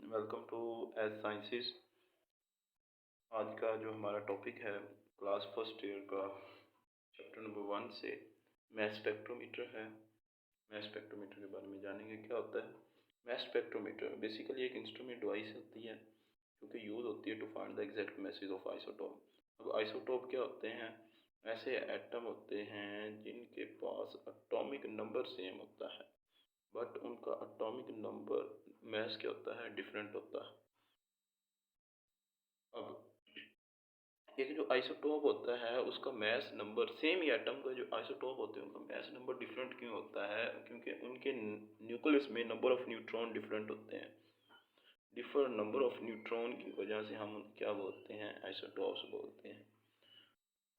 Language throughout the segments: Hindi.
Welcome to as sciences. आज का जो हमारा टॉपिक है क्लास फर्स्ट ईयर का चैप्टर नंबर 1 से मैस स्पेक्ट्रोमीटर है। मैस स्पेक्ट्रोमीटर के बारे में जानेंगे क्या होता है। मैस स्पेक्ट्रोमीटर बेसिकली एक इंस्ट्रूमेंट डिवाइस होती है जो कि यूज़ होती है to find the exact masses of isotope. अब आइसोटोप क्या होते हैं? ऐसे एटम होते हैं जिनके पास एटॉमिक नंबर सेम होता है बट उनका एटॉमिक नंबर मैस क्या होता है, डिफरेंट होता है। अब एक जो आइसोटोप होता है उसका मैस नंबर सेम ही एटम का जो आइसोटोप होते हैं उनका मैस नंबर डिफरेंट क्यों होता है? क्योंकि उनके न्यूक्लियस में नंबर ऑफ न्यूट्रॉन डिफरेंट होते हैं। डिफरेंट नंबर ऑफ न्यूट्रॉन की वजह से हम क्या बोलते हैं, आइसोटोप्स बोलते हैं।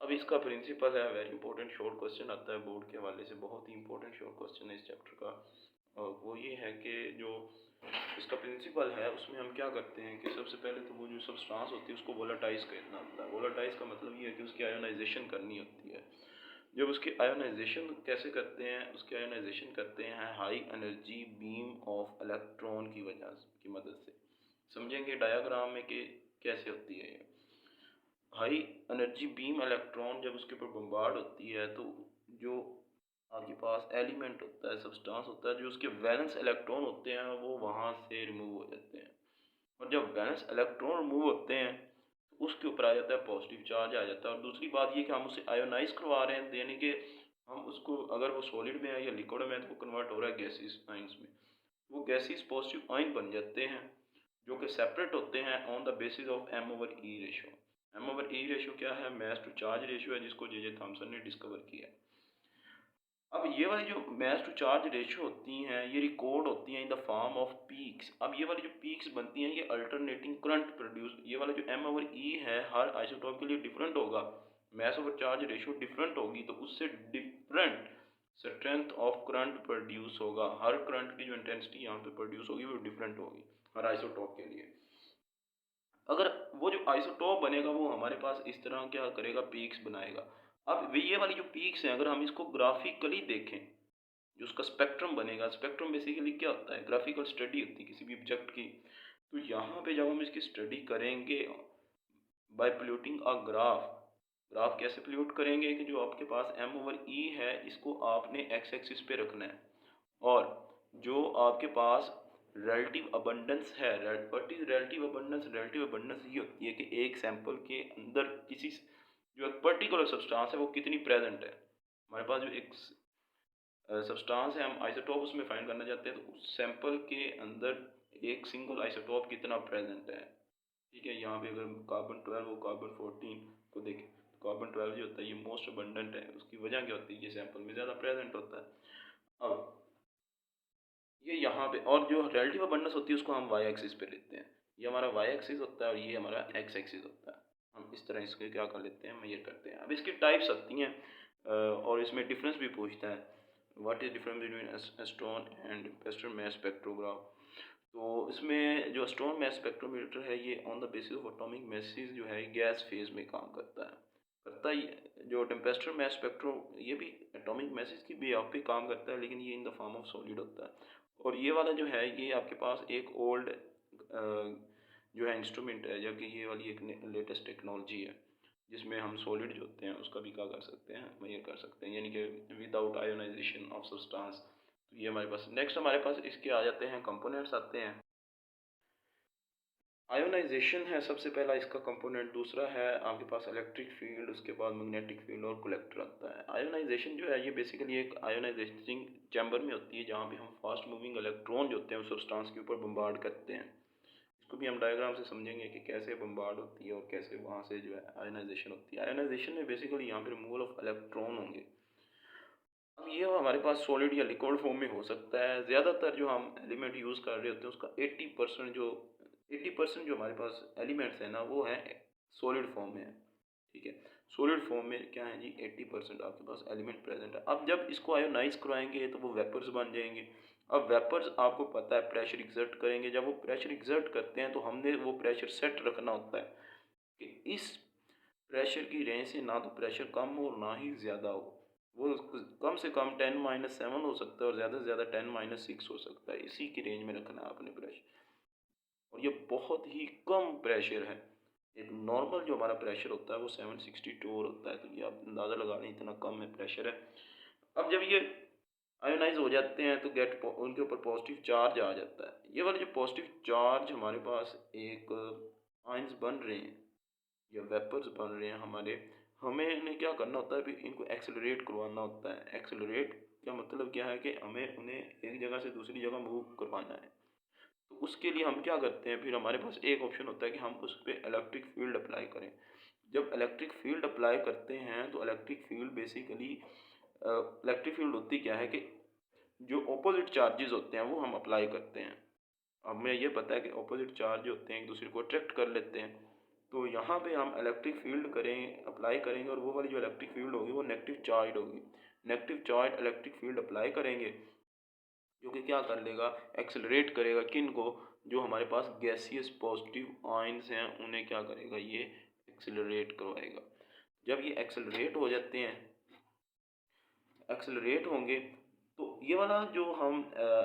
अब इसका प्रिंसिपल है, वेरी इंपॉर्टेंट शॉर्ट क्वेश्चन आता है बोर्ड के हवाले से, बहुत ही इंपॉर्टेंट शॉर्ट क्वेश्चन है इस चैप्टर का। और वो ये है कि जो इसका प्रिंसिपल है उसमें हम क्या करते हैं कि सबसे पहले तो वो जो सब्सटेंस होती है उसको वोलेटाइज करना होता है। वोलेटाइज का मतलब ये है कि उसकी आयोनाइजेशन करनी होती है। जब उसकी आयोनाइजेशन कैसे करते हैं, उसकी आयोनाइजेशन करते हैं high energy beam of electron की मदद से। समझेंगे डायग्राम में कि कैसे होती है ये। हाई एनर्जी बीम इलेक्ट्रॉन जब उसके ऊपर बम्बार्ड होती है तो जो आपके पास एलिमेंट होता है, सब्सटेंस होता है, जो उसके वैलेंस इलेक्ट्रॉन होते हैं वो वहाँ से रिमूव हो जाते हैं। और जब वैलेंस इलेक्ट्रॉन रिमूव होते हैं तो उसके ऊपर आ जाता है पॉजिटिव चार्ज आ जाता है। और दूसरी बात ये कि हम उसे आयोनाइज करवा रहे हैं, यानी कि हम उसको अगर वो सॉलिड में है या लिक्विड में है तो वो कन्वर्ट हो रहा है गैसीज आइंस में। वो गैसीज पॉजिटिव आइन बन जाते हैं जो कि सेपरेट होते हैं on the basis of M/E ratio. M/E ratio क्या है? मैस टू चार्ज रेशो है, जिसको जे थॉमसन ने डिस्कवर किया। अब ये वाली जो मैस टू चार्ज रेशो होती हैं ये रिकॉर्ड होती हैं in the form of peaks. अब ये वाली जो पीक्स बनती हैं ये अल्टरनेटिंग करंट प्रोड्यूस, ये वाला जो M/E है हर आइसोटोप के लिए डिफरेंट होगा। Mass over charge ratio different होगी तो उससे different strength of current produce होगा। हर करंट की जो इंटेंसिटी यहाँ पे प्रोड्यूस होगी वो डिफरेंट होगी हर आइसोटोप के लिए। अगर वो जो आइसोटोप बनेगा वो हमारे पास इस तरह क्या करेगा, पीक्स बनाएगा। अब ये वाली जो पीक्स हैं अगर हम इसको ग्राफिकली देखें, जो उसका स्पेक्ट्रम बनेगा, स्पेक्ट्रम बेसिकली क्या होता है, ग्राफिकल स्टडी होती है किसी भी ऑब्जेक्ट की। तो यहाँ पे जब हम इसकी स्टडी करेंगे bye plotting a graph, graph कैसे प्लॉट करेंगे कि जो आपके पास M/E है इसको आपने एक्स एक्सिस पे रखना है और जो आपके पास रिलेटिव अबंडेंस है, what is relative abundance? Relative abundance ये होती है कि एक सैंपल के अंदर किसी जो एक पर्टिकुलर सब्सटेंस है वो कितनी प्रेजेंट है। हमारे पास जो एक सब्सटेंस है, हम आइसोटोप उसमें फाइंड करना चाहते हैं तो उस सैंपल के अंदर एक सिंगल आइसोटोप कितना प्रेजेंट है। ठीक है, यहाँ पे अगर कार्बन 12 और कार्बन 14 को देखें तो कार्बन 12 जो होता है ये मोस्ट अबंडेंट है। उसकी वजह क्या होती है, ये सैंपल में ज़्यादा प्रेजेंट होता है। अब ये यहाँ पे और जो रिलेटिव अबंडेंस होती है उसको हम वाई एक्सिस पे लेते हैं। ये हमारा वाई एक्सिस होता है और ये हमारा एक्स एक्सिस होता है। हम इस तरह इसके क्या कर लेते हैं, मेजर करते हैं। अब इसकी टाइप्स आती हैं और इसमें डिफरेंस भी पूछता है, what is difference between एस्ट्रॉन and western mess spectrograph. तो इसमें जो एस्ट्रॉन मैस स्पेक्ट्रोमीटर है ये on the basis of atomic message जो है गैस फेज में काम करता ही। जो टेम्पेस्टर मैस स्पेक्ट्रो ये भी एटॉमिक मैसेज की भी आप पे काम करता है लेकिन ये in the form of solid होता है। और ये वाला जो है ये आपके पास एक ओल्ड जो है इंस्ट्रूमेंट है, जबकि ये वाली एक लेटेस्ट टेक्नोलॉजी है जिसमें हम सॉलिड जो होते हैं उसका भी क्या कर सकते हैं, मेजर कर सकते हैं, यानी कि विदाउट आयोनाइजेशन ऑफ सब्सटेंस। तो ये हमारे पास नेक्स्ट हमारे पास इसके आ जाते हैं कंपोनेंट्स आते हैं। आयोनाइजेशन है सबसे पहला इसका कंपोनेंट। दूसरा है आपके पास इलेक्ट्रिक फील्ड, उसके बाद मैग्नेटिक फील्ड और कलेक्टर आता है। आयोनाइजेशन जो है ये बेसिकली एक आयोनाइजिंग चैम्बर में होती है जहाँ पे हम फास्ट मूविंग इलेक्ट्रॉन जो होते हैं उस सब्सटेंस के ऊपर बम्बार्ड करते हैं। इसको भी हम डायग्राम से समझेंगे कि कैसे बम्बार्ड होती है और कैसे वहाँ से जो है आयोनाइजेशन होती है। आयोनाइजेशन में बेसिकली यहाँ पे रिमूवल ऑफ इलेक्ट्रॉन होंगे। अब ये हमारे पास सॉलिड या लिक्विड फॉर्म में हो सकता है। ज़्यादातर जो हम एलिमेंट यूज़ कर रहे होते हैं उसका 80% जो हमारे पास एलिमेंट्स हैं ना वो हैं सॉलिड फॉर्म में है। ठीक है, सॉलिड फॉर्म में क्या है जी, 80% आपके पास एलिमेंट प्रेजेंट है। अब जब इसको आयोनाइज करवाएंगे तो वो वेपर्स बन जाएंगे। अब वेपर्स आपको पता है प्रेशर एग्जर्ट करेंगे। जब वो प्रेशर एग्जर्ट करते हैं तो हमने वो प्रेशर सेट रखना होता है कि इस प्रेशर की रेंज से ना तो प्रेशर कम हो और ना ही ज़्यादा हो। वो कम से कम 10-7 हो सकता है और ज़्यादा से ज़्यादा 10-6 हो सकता है। इसी की रेंज में रखना है आपने प्रेशर। और ये बहुत ही कम प्रेशर है। एक नॉर्मल जो हमारा प्रेशर होता है वो 762 होता है, तो ये आप अंदाज़ा लगा लें इतना कम है प्रेशर है। अब जब ये आयोनाइज़ हो जाते हैं तो उनके ऊपर पॉजिटिव चार्ज आ जाता है। ये वाले जो पॉजिटिव चार्ज हमारे पास एक आयन्स बन रहे हैं या वेपर्स बन रहे हैं हमारे, हमें इन्हें क्या करना होता है, अभी इनको एक्सेलरेट करवाना होता है। एक्सेलरेट का मतलब क्या है कि हमें उन्हें एक जगह से दूसरी जगह मूव करवाना है। तो उसके लिए हम क्या करते हैं, फिर हमारे पास एक ऑप्शन होता है कि हम उस पर इलेक्ट्रिक फील्ड अप्लाई करें। जब इलेक्ट्रिक फील्ड अप्लाई करते हैं तो electric field basically electric field होती क्या है कि जो ऑपोजिट चार्जेस होते हैं वो हम अप्लाई करते हैं। हमें ये पता है कि ऑपोजिट चार्ज जो होते हैं एक दूसरे को अट्रैक्ट कर लेते हैं, तो यहाँ पे हम इलेक्ट्रिक फील्ड अप्लाई करेंगे, और वो वाली जो इलेक्ट्रिक फील्ड होगी वो नेगेटिव चार्ज होगी। Negative charge electric field apply करेंगे जो कि क्या कर लेगा, एक्सेलरेट करेगा किन को, जो हमारे पास गैसियस पॉजिटिव आयंस हैं उन्हें क्या करेगा, ये एक्सेलरेट करवाएगा। जब ये एक्सेलरेट हो जाते हैं, एक्सेलरेट होंगे, तो ये वाला जो हम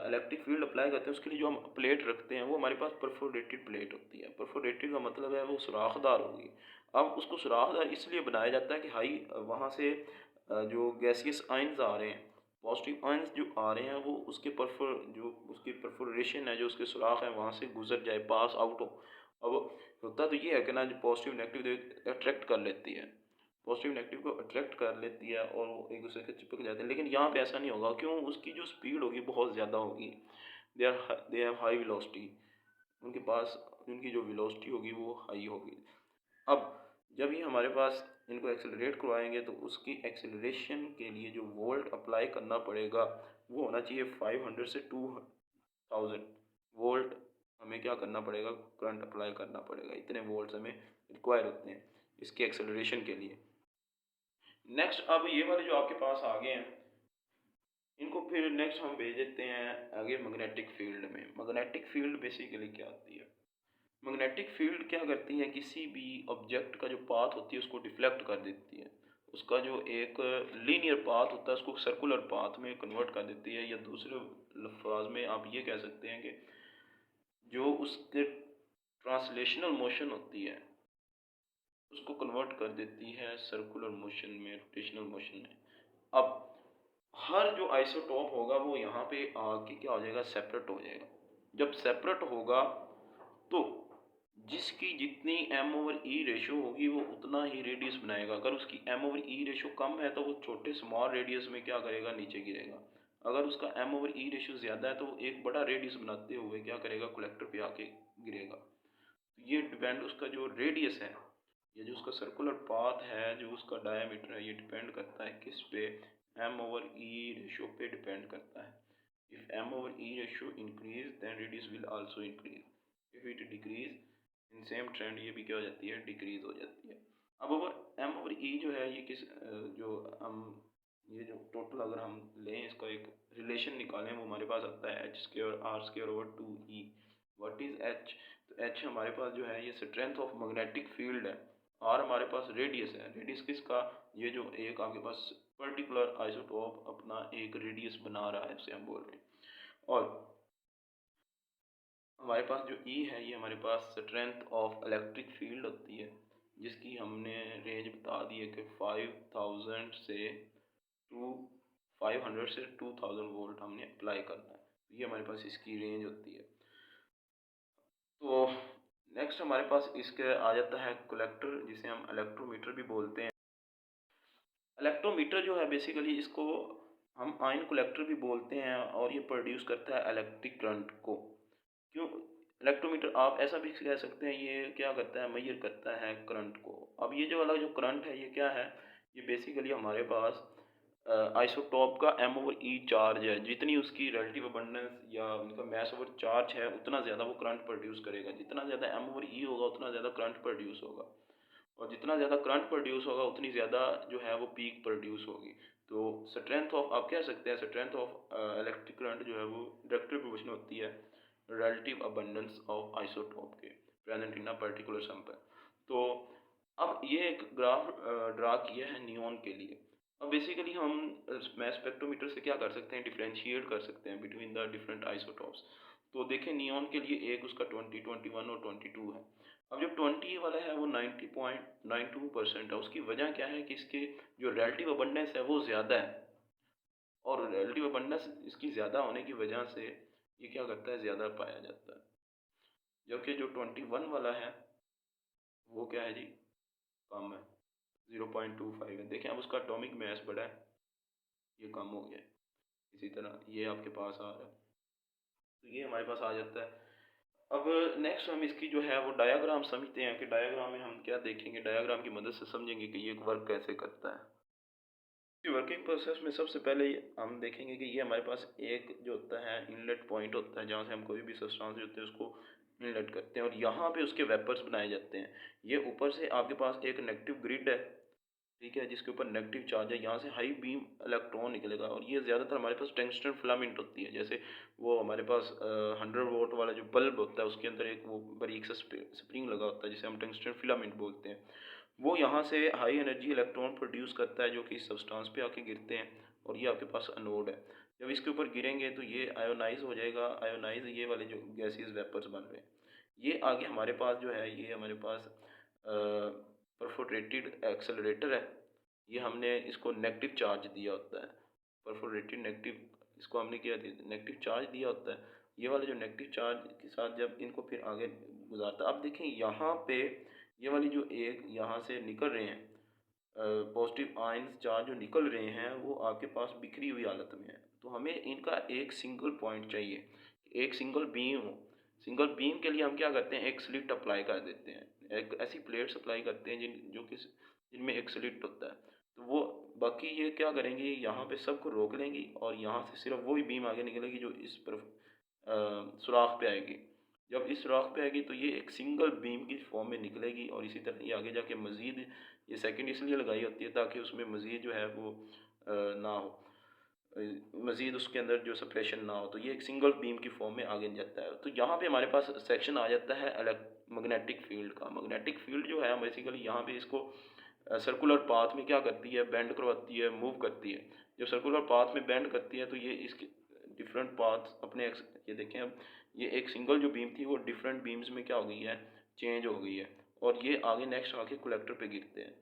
इलेक्ट्रिक फील्ड अप्लाई करते हैं उसके लिए जो हम प्लेट रखते हैं वो हमारे पास परफोरेटेड प्लेट होती है। परफोरेटेड का मतलब है वो सुराखदार होगी। अब उसको सुराखदार इसलिए बनाया जाता है कि हाई वहाँ से जो गैसियस आयंस आ रहे हैं, पॉजिटिव आयंस जो आ रहे हैं वो उसके परफोरेशन है, जो उसके सुराख है वहाँ से गुजर जाए, पास आउट हो। अब होता तो ये है कि ना, जो पॉजिटिव नेगेटिव अट्रैक्ट कर लेती है, पॉजिटिव नेगेटिव को अट्रैक्ट कर लेती है और वो एक दूसरे से चिपक जाते हैं। लेकिन यहाँ पे ऐसा नहीं होगा, क्यों, उसकी जो स्पीड होगी बहुत ज़्यादा होगी। दे हैव हाई वेलोसिटी, उनके पास उनकी जो वेलोसिटी होगी वो हाई होगी। अब जब ये हमारे पास इनको एक्सेलरेट करवाएंगे तो उसकी एक्सेलरेशन के लिए जो वोल्ट अप्लाई करना पड़ेगा वो होना चाहिए 500 से 2000 वोल्ट। हमें क्या करना पड़ेगा, करंट अप्लाई करना पड़ेगा, इतने वोल्ट्स हमें रिक्वायर होते हैं इसके एक्सेलरेशन के लिए। नेक्स्ट, अब ये वाले जो आपके पास आ गए हैं, इनको फिर नेक्स्ट हम भेज देते हैं आगे मैग्नेटिक फील्ड में। मैग्नेटिक फील्ड बेसिकली क्या होती है, मैग्नेटिक फील्ड क्या करती है, किसी भी ऑब्जेक्ट का जो पाथ होती है उसको डिफ्लेक्ट कर देती है। उसका जो एक लीनियर पाथ होता है उसको सर्कुलर पाथ में कन्वर्ट कर देती है, या दूसरे लफ्ज में आप ये कह सकते हैं कि जो उसके ट्रांसलेशनल मोशन होती है उसको कन्वर्ट कर देती है सर्कुलर मोशन में, रोटेशनल मोशन में। अब हर जो आइसोटोप होगा वो यहाँ पे आके क्या हो जाएगा, सेपरेट हो जाएगा। जब सेपरेट होगा तो जिसकी जितनी एम ओवर ई रेशो होगी वो उतना ही रेडियस बनाएगा। अगर उसकी एम ओवर ई रेशो कम है तो वो छोटे स्मॉल रेडियस में क्या करेगा, नीचे गिरेगा। अगर उसका एम ओवर ई रेशो ज़्यादा है तो वो एक बड़ा रेडियस बनाते हुए क्या करेगा, कलेक्टर पे आके गिरेगा। तो ये डिपेंड, उसका जो रेडियस है, ये जो उसका सर्कुलर पाथ है, जो उसका डायमीटर है, ये डिपेंड करता है किस पे, एम ओवर ई रेशो पे डिपेंड करता है। If M over E ratio increase then radius will also increase. If it decrease in same trend, ये भी क्या हो जाती है, डिक्रीज हो जाती है। अब अगर एम ओवर ई जो है ये जो हम ये जो टोटल अगर हम लें, इसका एक रिलेशन निकालें, वो हमारे पास आता है H square R square over 2 E. What is H, तो एच हमारे पास जो है ये स्ट्रेंथ ऑफ मैग्नेटिक फील्ड है, आर हमारे पास रेडियस है। रेडियस किसका, ये जो एक आपके पास पर्टिकुलर आइसोटोप अपना एक रेडियस बना रहा है उसे हम बोल रहे हैं। और हमारे पास जो ई है ये हमारे पास स्ट्रेंथ ऑफ इलेक्ट्रिक फील्ड होती है, जिसकी हमने रेंज बता दी है कि 5000 से टू 500 से 2000 वोल्ट हमने अप्लाई करना है। ये हमारे पास इसकी रेंज होती है। तो नेक्स्ट हमारे पास इसके आ जाता है कलेक्टर, जिसे हम इलेक्ट्रोमीटर भी बोलते हैं। इलेक्ट्रोमीटर जो है बेसिकली इसको हम आयन कलेक्टर भी बोलते हैं, और ये प्रोड्यूस करता है इलेक्ट्रिक करंट को। क्यों, इलेक्ट्रोमीटर आप ऐसा भी कह सकते हैं, ये क्या करता है, मेजर करता है करंट को। अब ये जो वाला जो करंट है ये क्या है, ये बेसिकली हमारे पास आइसोटोप का एम ओवर ई चार्ज है। जितनी उसकी रिलेटिव अबंडेंस या उनका मैस ओवर चार्ज है उतना ज़्यादा वो करंट प्रोड्यूस करेगा। जितना ज़्यादा एम ओवर ई होगा उतना ज़्यादा करंट प्रोड्यूस होगा, और जितना ज़्यादा करंट प्रोड्यूस होगा उतनी ज़्यादा जो है वो पीक प्रोड्यूस होगी। तो स्ट्रेंथ ऑफ, आप कह सकते हैं स्ट्रेंथ ऑफ इलेक्ट्रिक करंट जो है वो डायरेक्टली प्रोपोर्शनल होती है relative abundance of isotope के present in a particular sample। तो अब ये एक ग्राफ ड्रा किया है नियॉन के लिए। अब बेसिकली हम मैस स्पेक्ट्रोमीटर से क्या कर सकते हैं, डिफरेंशिएट कर सकते हैं बिटवीन द डिफरेंट आइसोटोप्स। तो देखें नियॉन के लिए एक उसका 20, 21 और 22 है। अब जो 20 वाला है वो 90.92% है। उसकी वजह क्या है कि इसके जो रिलेटिव अबंडेंस है वो ज़्यादा है, और रिलेटिव अबंडेंस इसकी ज़्यादा होने की वजह से ये क्या करता है, ज़्यादा पाया जाता है। जबकि जो 21 वाला है वो क्या है जी, कम है, 0.25 है। देखें अब उसका एटॉमिक मास बड़ा है, ये कम हो गया है। इसी तरह ये आपके पास आ रहा है, तो ये हमारे पास आ जाता है। अब नेक्स्ट हम इसकी जो है वो डायाग्राम समझते हैं कि डायाग्राम में हम क्या देखेंगे, डायाग्राम की मदद से समझेंगे कि ये वर्क कैसे करता है। वर्किंग प्रोसेस में सबसे पहले हम देखेंगे कि ये हमारे पास एक जो होता है इनलेट पॉइंट होता है, जहाँ से हम कोई भी सब्सटेंस होते हैं उसको इनलेट करते हैं और यहाँ पे उसके वेपर्स बनाए जाते हैं। ये ऊपर से आपके पास एक नेगेटिव ग्रिड है, ठीक है, जिसके ऊपर नेगेटिव चार्ज है। यहाँ से हाई बीम इलेक्ट्रॉन निकलेगा और ये ज़्यादातर हमारे पास टंगस्टन फिलामेंट होती है। जैसे वो हमारे पास 100 वोल्ट वाला जो बल्ब होता है उसके अंदर एक वो बारीक सा स्प्रिंग लगा होता है जिसे हम टंगस्टन फिलामेंट बोलते हैं। वो यहाँ से हाई एनर्जी इलेक्ट्रॉन प्रोड्यूस करता है जो कि इस सब्सटेंस पे आके गिरते हैं, और ये आपके पास एनोड है। जब इसके ऊपर गिरेंगे तो ये आयोनाइज हो जाएगा। आयोनाइज ये वाले जो गैसेस वेपर्स बन रहे हैं, ये आगे हमारे पास जो है ये हमारे पास परफोरेटेड एक्सेलरेटर है। ये हमने इसको नेगेटिव चार्ज दिया होता है, परफोरेटेड नेगेटिव, इसको हमने क्या दिया, नेगेटिव चार्ज दिया होता है। ये वाले जो नेगेटिव चार्ज के साथ जब इनको फिर आगे गुजारता है, अब देखें यहाँ पे ये वाली जो एक यहाँ से निकल रहे हैं पॉजिटिव आयंस चार्ज जो निकल रहे हैं वो आपके पास बिखरी हुई हालत में है। तो हमें इनका एक सिंगल पॉइंट चाहिए, एक सिंगल बीम हो। सिंगल बीम के लिए हम क्या करते हैं, एक स्लिट अप्लाई कर देते हैं, एक ऐसी प्लेट्स अप्लाई करते हैं जो कि जिनमें एक स्लिट होता है। तो वो बाकी ये क्या करेंगे, यहाँ पे सबको रोक लेंगी और यहाँ से सिर्फ वही बीम आगे निकलेगी जो इस पर सुराख पे आएगी। जब इस सुराख पे आएगी तो ये एक सिंगल बीम की फॉर्म में निकलेगी, और इसी तरह ये आगे जाके मज़ीद, ये सेकंड इसलिए लगाई होती है ताकि उसमें मज़ीद जो है वो ना हो, मज़ीद उसके अंदर जो सप्रेशन ना हो। तो ये एक सिंगल बीम की फॉर्म में आगे जाता है। तो यहाँ पे हमारे पास सेक्शन आ जाता है मैग्नेटिक फील्ड का। मैग्नेटिक फील्ड जो है बेसिकली यहाँ पे इसको सर्कुलर पाथ में क्या करती है, बेंड करवाती है, मूव करती है। जब सर्कुलर पाथ में बेंड करती है तो ये इसके डिफरेंट पाथ अपने ये देखें, अब ये एक सिंगल जो बीम थी वो डिफरेंट बीम्स में क्या हो गई है, चेंज हो गई है, और ये आगे नेक्स्ट आके कलेक्टर पे गिरते हैं।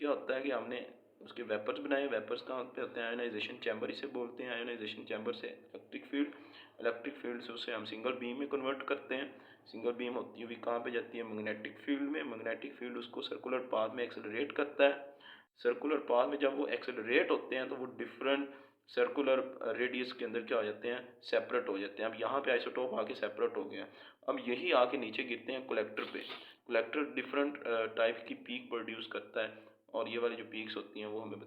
क्या होता है कि हमने उसके वेपर्स बनाए। वेपर्स कहाँ पे होते हैं, आयोनाइजेशन चैम्बर इसे बोलते हैं। आयोनाइजेशन चैम्बर से इलेक्ट्रिक फील्ड से उसे हम सिंगल बीम में कन्वर्ट करते हैं। सिंगल बीम होती हुई कहाँ पे जाती है, मैग्नेटिक फील्ड में। मैग्नेटिक फील्ड उसको सर्कुलर पाथ में एक्सेलरेट करता है। सर्कुलर पाथ में जब वो एक्सेलरेट होते हैं तो वो डिफरेंट सर्कुलर रेडियस के अंदर क्या हो जाते हैं, सेपरेट हो जाते हैं। अब यहाँ पे आइसोटोप आके सेपरेट हो गया, अब यही आके नीचे गिरते हैं कलेक्टर पे। कलेक्टर डिफरेंट टाइप की पीक प्रोड्यूस करता है, और ये वाली जो पीक्स होती हैं वो हमें